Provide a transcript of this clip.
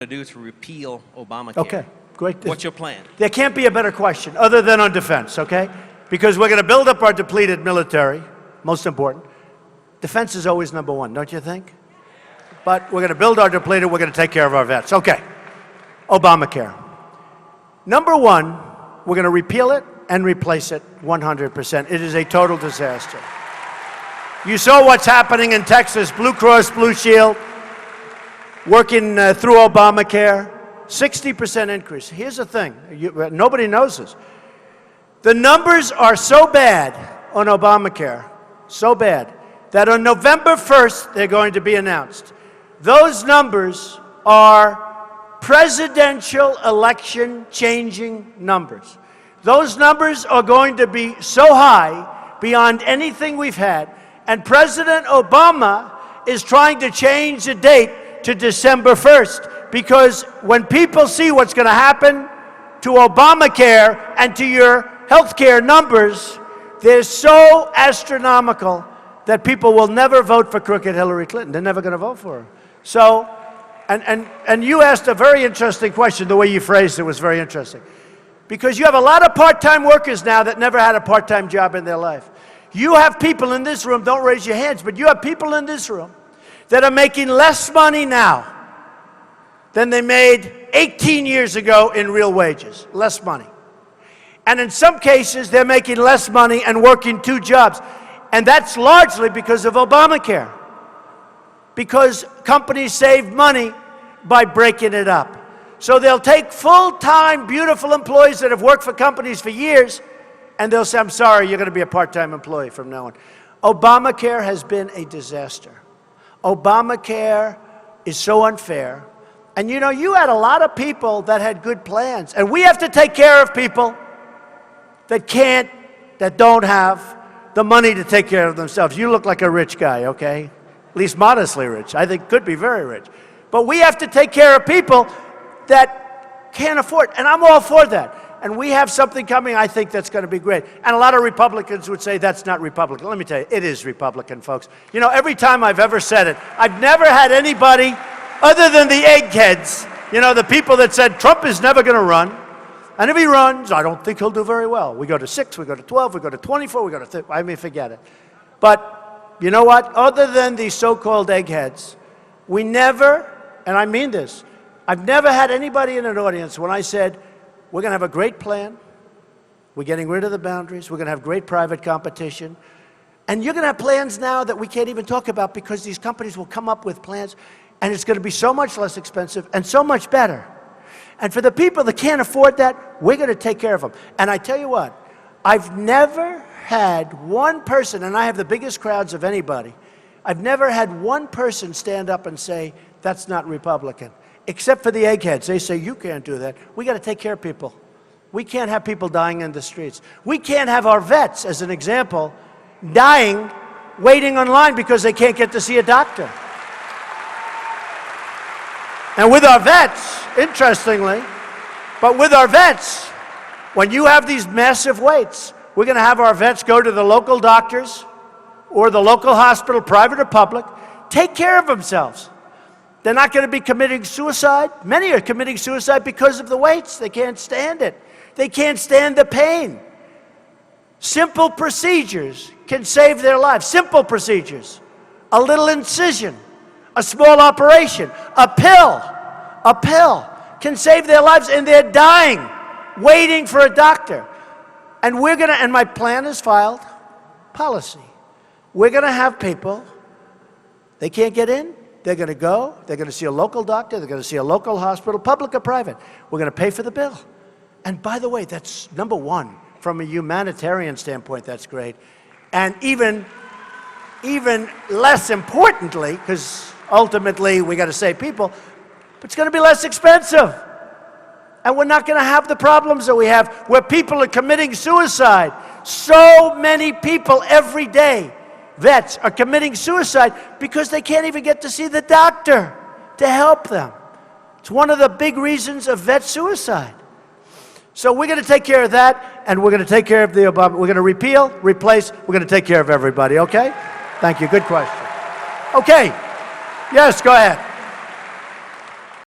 to do to repeal Obamacare. Okay, great. What's your plan? There can't be a better question other than on defense, okay? Because we're going to build up our depleted military, most important. Defense is always number one, don't you think? But we're going to build our depleted, we're going to take care of our vets. Okay, Obamacare. Number one, we're going to repeal it and replace it 100%. It is a total disaster. You saw what's happening in Texas, Blue Cross Blue Shield, working through Obamacare, 60% increase. Here's the thing, nobody knows this. The numbers are so bad on Obamacare, so bad, that on November 1st, they're going to be announced. Those numbers are presidential election changing numbers. Those numbers are going to be so high beyond anything we've had. And President Obama is trying to change the date to December 1st, because when people see what's going to happen to Obamacare and to your health care numbers, they're so astronomical that people will never vote for crooked Hillary Clinton. They're never going to vote for her. So, and you asked a very interesting question. The way you phrased it was very interesting. Because you have a lot of part-time workers now that never had a part-time job in their life. You have people in this room, don't raise your hands, but you have people in this room that are making less money now than they made 18 years ago in real wages. Less money. And in some cases, they're making less money and working 2 jobs. And that's largely because of Obamacare. Because companies save money by breaking it up. So they'll take full-time, beautiful employees that have worked for companies for years, and they'll say, I'm sorry, you're going to be a part-time employee from now on. Obamacare has been a disaster. Obamacare is so unfair. And you know, you had a lot of people that had good plans. And we have to take care of people that can't, that don't have the money to take care of themselves. You look like a rich guy, okay? At least modestly rich. I think could be very rich. But we have to take care of people that can't afford, and I'm all for that. And we have something coming, I think, that's going to be great. And a lot of Republicans would say that's not Republican. Let me tell you, it is Republican, folks. You know, every time I've ever said it, I've never had anybody other than the eggheads, you know, the people that said Trump is never going to run. And if he runs, I don't think he'll do very well. We go to 6, we go to 12, we go to 24, we go to 30, I mean, forget it. But you know what? Other than these so-called eggheads, we never, and I mean this, I've never had anybody in an audience when I said, we're going to have a great plan, we're getting rid of the boundaries, we're going to have great private competition, and you're going to have plans now that we can't even talk about because these companies will come up with plans, and it's going to be so much less expensive and so much better. And for the people that can't afford that, we're going to take care of them. And I tell you what, I've never had one person, and I have the biggest crowds of anybody, I've never had one person stand up and say, that's not Republican. Except for the eggheads. They say, you can't do that. We got to take care of people. We can't have people dying in the streets. We can't have our vets, as an example, dying, waiting online because they can't get to see a doctor. And with our vets, interestingly, but with our vets, when you have these massive waits, we're going to have our vets go to the local doctors or the local hospital, private or public, take care of themselves. They're not going to be committing suicide. Many are committing suicide because of the waits. They can't stand it. They can't stand the pain. Simple procedures can save their lives. Simple procedures. A little incision, a small operation, a pill can save their lives, and they're dying, waiting for a doctor. And we're going to, and my plan is filed, policy. We're going to have people, they can't get in, they're going to go, they're going to see a local doctor, they're going to see a local hospital, public or private. We're going to pay for the bill. And by the way, that's number one. From a humanitarian standpoint, that's great. And even less importantly, because ultimately we got to save people, but it's going to be less expensive. And we're not going to have the problems that we have where people are committing suicide. So many people every day, vets, are committing suicide because they can't even get to see the doctor to help them. It's one of the big reasons of vet suicide. So we're going to take care of that, and we're going to take care of the Obama. We're going to repeal, replace, we're going to take care of everybody, okay? Thank you. Good question. Okay. Yes, go ahead.